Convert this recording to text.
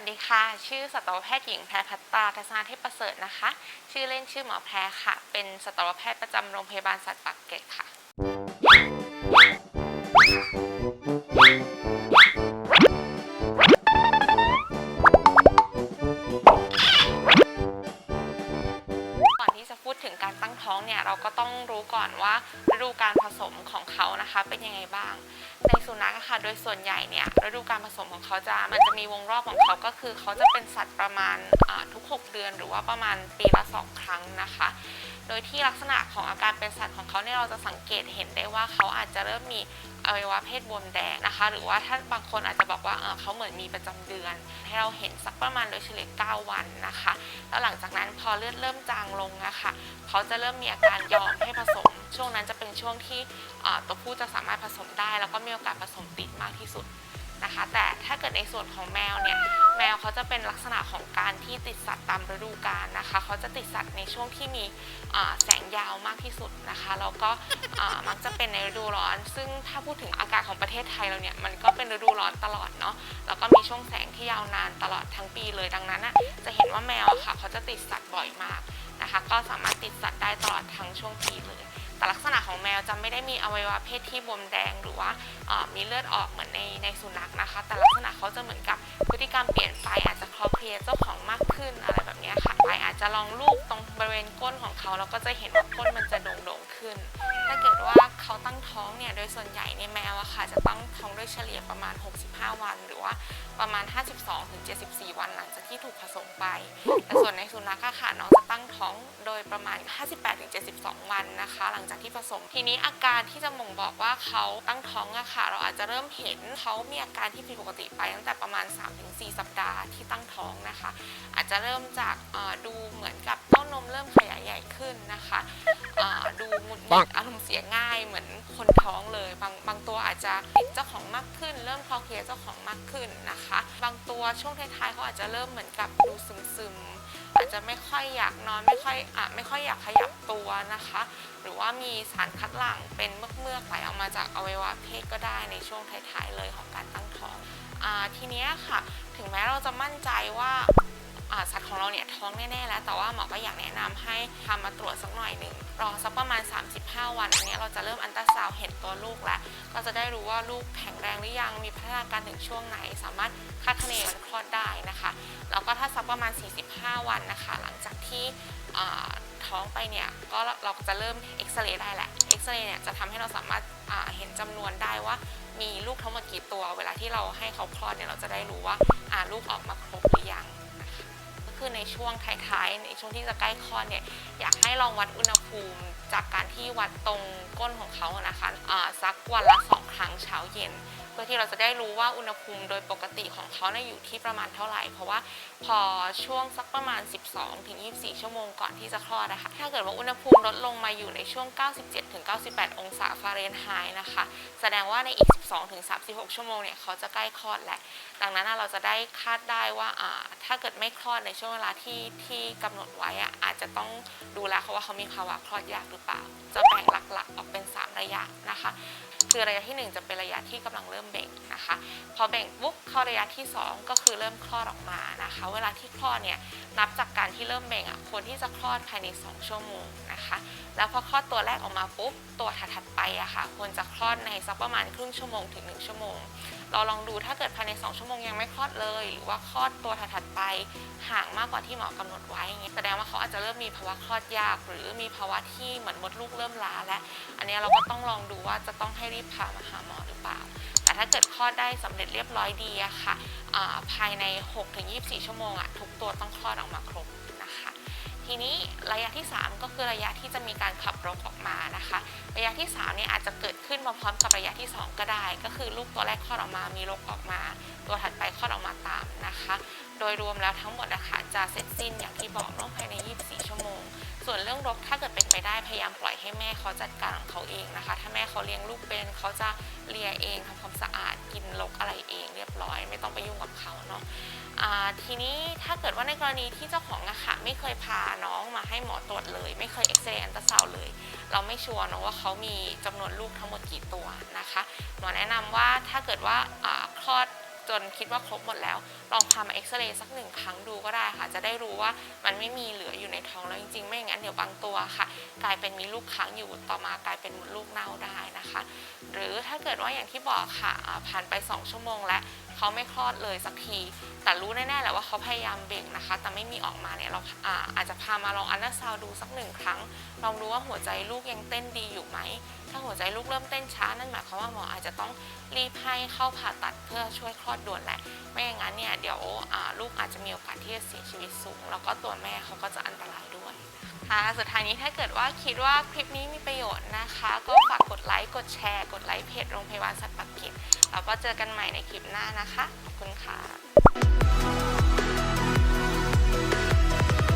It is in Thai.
วัสดีค่ะชื่อสัตวแพทย์หญิงแพรพัตตาทัศนาเทพประเสริฐนะคะชื่อเล่นชื่อหมอแพรค่ะเป็นสัตวแพทย์ประจำโรงพยาบาลสัตว์ปากเกร็ดค่ะก่อนที่จะพูดถึงการตั้งท้องเนี่ยเราก็ต้องรู้ก่อนว่าฤดูการผสมของเขานะคะเป็นยังไงบ้างในสุนัขค่ะโดยส่วนใหญ่เนี่ยฤดูการผสมของเขามันจะมีวงรอบของเขาก็คือเขาจะเป็นสัตว์ประมาณทุก6 เดือนหรือว่าประมาณปีละ2 ครั้งนะคะโดยที่ลักษณะของอาการเป็นสัตว์ของเขาเนี่ยเราจะสังเกตเห็นได้ว่าเขาอาจจะเริ่มมีอวัยวะเพศบวมแดงนะคะหรือว่าถ้าบางคนอาจจะบอกว่าเขาเหมือนมีประจำเดือนให้เราเห็นสักประมาณโดยเฉลี่ย9 วันนะคะแล้วหลังจากนั้นพอเลือดเริ่มจางลงนะคะเขาจะเริ่มมีอาการยอมให้ผสมช่วงนั้นจะเป็นช่วงที่ตัวผู้จะสามารถผสมได้แล้วก็มีโอกาสผสมติดมากที่สุดนะคะแต่ถ้าเกิดในส่วนของแมวเนี่ยแมวเขาจะเป็นลักษณะของการที่ติดสัตว์ตามฤดูกาลนะคะเขาจะติดสัตว์ในช่วงที่มีแสงยาวมากที่สุดนะคะแล้วก็มักจะเป็นในฤดูร้อนซึ่งถ้าพูดถึงอากาศของประเทศไทยเราเนี่ยมันก็เป็นฤดูร้อนตลอดเนาะแล้วก็มีช่วงแสงที่ยาวนานตลอดทั้งปีเลยดังนั้นจะเห็นว่าแมวค่ะเขาจะติดสัตว์บ่อยมากนะคะก็สามารถติดสัตว์ได้ตลอดทั้งช่วงปีเลยแต่ลักษณะของแมวจะไม่ได้มีอวัยวะเพศที่บวมแดงหรือว่ามีเลือดออกเหมือนในสุนัขนะคะแต่ลักษณะเขาจะเหมือนกับพฤติกรรมเปลี่ยนไปอาจจะคลอเคลียเจ้าของมากขึ้นอะไรแบบนี้ค่ะไปอาจจะลองลูบตรงบริเวณก้นของเขาแล้วก็จะเห็นว่าก้นมันจะโด่งๆขึ้นถ้าเกิดว่าเขาตั้งท้องเนี่ยโดยส่วนใหญ่ในแมวค่ะจะตั้งท้องโดยเฉลี่ยประมาณ65 วันหรือว่าประมาณ52-74 วันหลังจากที่ถูกผสมไปแต่ส่วนในสุนัขค่ะน้องจะตั้งท้องโดยประมาณ58-72 วันนะคะหลังจากที่ผสมทีนี้อาการที่จะบ่งบอกว่าเขาตั้งท้องค่ะเราอาจจะเริ่มเห็นเขามีอาการที่ผิดปกติไปตั้งแต่ประมาณ 3-4 สัปดาห์ที่ตั้งท้องนะคะอาจจะเริ่มจากดูเหมือนกับเต้านมเริ่มขยายใหญ่ขึ้นนะคะดูหงุดหงิดอารมณ์เสียง่ายเหมือนคนท้องเลยบางตัวอาจจะติดเจ้าของมากขึ้นเริ่มคลอเคลียเจ้าของมากขึ้นนะคะบางตัวช่วงท้ายๆเขาอาจจะเริ่มเหมือนกับดูซึมๆอาจจะไม่ค่อยอยากนอนไม่ค่อยอยากขยับตัวนะคะหรือว่ามีสารคัดหลั่งเป็นเมือกไหลออกมาจากอวัยวะเพศก็ได้ในช่วงท้ายๆเลยของการตั้งท้องทีนี้ค่ะถึงแม้เราจะมั่นใจว่าสัตว์ของเราเนี่ยท้องแน่ๆแล้วแต่ว่าหมอก็อยากแนะนำให้พามาตรวจสักหน่อยหนึ่งรอสักประมาณ35 วันอันนี้เราจะเริ่มอัลตราซาวด์เห็นตัวลูกแล้วเราจะได้รู้ว่าลูกแข็งแรงหรือยังมีพัฒนาการถึงช่วงไหนสามารถคาดคะเนวันคลอดได้นะคะแล้วก็ถ้าสักประมาณ45 วันนะคะหลังจากที่ท้องไปเนี่ยก็เราจะเริ่มเอ็กซเรย์ได้แหละเอ็กซเรย์เนี่ยจะทำให้เราสามารถเห็นจำนวนได้ว่ามีลูกทั้งหมดกี่ตัวเวลาที่เราให้เขาคลอดเนี่ยเราจะได้รู้ว่าลูกออกมาครบหรือยังคือในช่วงท้ายๆในช่วงที่จะใกล้คลอดเนี่ยอยากให้ลองวัดอุณหภูมิจากการที่วัดตรงก้นของเขานะคะสักวันละ2 ครั้งเช้าเย็นเพื่อที่เราจะได้รู้ว่าอุณหภูมิโดยปกติของเขาอยู่ที่ประมาณเท่าไหร่เพราะว่าพอช่วงสักประมาณ12-24 ชั่วโมงก่อนที่จะคลอดนะคะถ้าเกิดว่าอุณหภูมิลดลงมาอยู่ในช่วง97-98 องศาฟาเรนไฮต์นะคะแสดงว่าในอีก12-36 ชั่วโมงเนี่ยเขาจะใกล้คลอดแล้วดังนั้นเราจะได้คาดได้ว่าถ้าเกิดไม่คลอดในช่วงเวลาที่กำหนดไว้อาจจะต้องดูแลเขาว่าเขามีภาวะคลอดยากหรือเปล่าจะแบ่งหลักๆออกเป็น3 ระยะนะคะคือระยะที่1จะเป็นระยะที่กำลังเริ่มเบ่งนะคะพอเบ่งปุ๊บเข้าระยะที่2ก็คือเริ่มคลอดออกมานะคะเวลาที่คลอดเนี่ยนับจากการที่เริ่มเบ่งควรที่จะคลอดภายใน2 ชั่วโมงนะคะแล้วพอคลอดตัวแรกออกมาปุ๊บตัวถัดไปค่ะควรจะคลอดในสักประมาณครึ่งชั่วโมงถึง1 ชั่วโมงเราลองดูถ้าเกิดภายใน2 ชั่วโมงยังไม่คลอดเลยหรือว่าคลอดตัวถัดไปห่างมากกว่าที่หมอกำหนดไว้แสดงว่าเขาอาจจะเริ่มมีภาวะคลอดยากหรือมีภาวะที่เหมือนมดลูกเริ่มล้าและอันนี้เราก็ต้องลองดูว่าจะต้องให้รีบพามาหาหมอหรือเปล่าแต่ถ้าเกิดคลอดได้สำเร็จเรียบร้อยดีค่ะภายใน 6-24 ชั่วโมงทุกตัวต้องคลอดออกมาครบนะคะทีนี้ระยะที่3ก็คือระยะที่จะมีการขับรกออกมานะคะระยะที่3เนี่ยอาจจะเกิดขึ้นมาพร้อมกับระยะที่2ก็ได้ก็คือลูกตัวแรกคลอดออกมามีรกออกมาตัวถัดไปคลอดออกมาตามนะคะโดยรวมแล้วทั้งหมดจะเสร็จสิ้นอย่างที่บอกเนาะภายใน24 ชั่วโมงส่วนเรื่องรกถ้าเกิดเป็นไปได้พยายามปล่อยให้แม่เขาจัดการของเขาเองนะคะถ้าแม่เขาเลี้ยงลูกเป็นเขาจะเลียเองทำความสะอาดกินรกอะไรเองเรียบร้อยไม่ต้องไปยุ่งกับเขาเนาะทีนี้ถ้าเกิดว่าในกรณีที่เจ้าของไม่เคยพาน้องมาให้หมอตรวจเลยไม่เคยเอ็กซเรย์อัลตราซาวด์เลยเราไม่ชัวร์เนาะว่าเขามีจำนวนลูกทั้งหมดกี่ตัวนะคะหมอแนะนำว่าถ้าเกิดว่าคลอด จนคิดว่าครบหมดแล้วลองพามาเอ็กซเรย์สัก1 ครั้งดูก็ได้ค่ะจะได้รู้ว่ามันไม่มีเหลืออยู่ในท้องแล้วจริงๆไม่อย่างนั้นเดี๋ยวบางตัวค่ะกลายเป็นมีลูกค้างอยู่ต่อมากลายเป็นมดลูกเน่าได้นะคะหรือถ้าเกิดว่าอย่างที่บอกค่ะผ่านไป2 ชั่วโมงแล้วเขาไม่คลอดเลยสักทีแต่รู้แน่ๆแหละว่าเขาพยายามเบ่งนะคะแต่ไม่มีออกมาเนี่ยเราอาจจะพามาลองอัลตราซาวด์ดูสัก1 ครั้งลองดูว่าหัวใจลูกยังเต้นดีอยู่ไหมถ้าหัวใจลูกเริ่มเต้นช้านั่นหมายความว่าหมออาจจะต้องรีบให้เข้าผ่าตัดเพื่อช่วยคลอดด่วนแหละไม่อย่างนั้นเนี่ยเดี๋ยวลูกอาจจะมีโอกาสที่จะเสียชีวิตสูงแล้วก็ตัวแม่เขาก็จะอันตรายด้วยสุดท้ายนี้ถ้าเกิดว่าคิดว่าคลิปนี้มีประโยชน์นะคะก็ฝากกดไลค์กดแชร์กดไลค์เพจโรงพยาบาลสัตว์ปักกิ่งแล้วก็เจอกันใหม่ในคลิปหน้านะคะขอบคุณค่ะ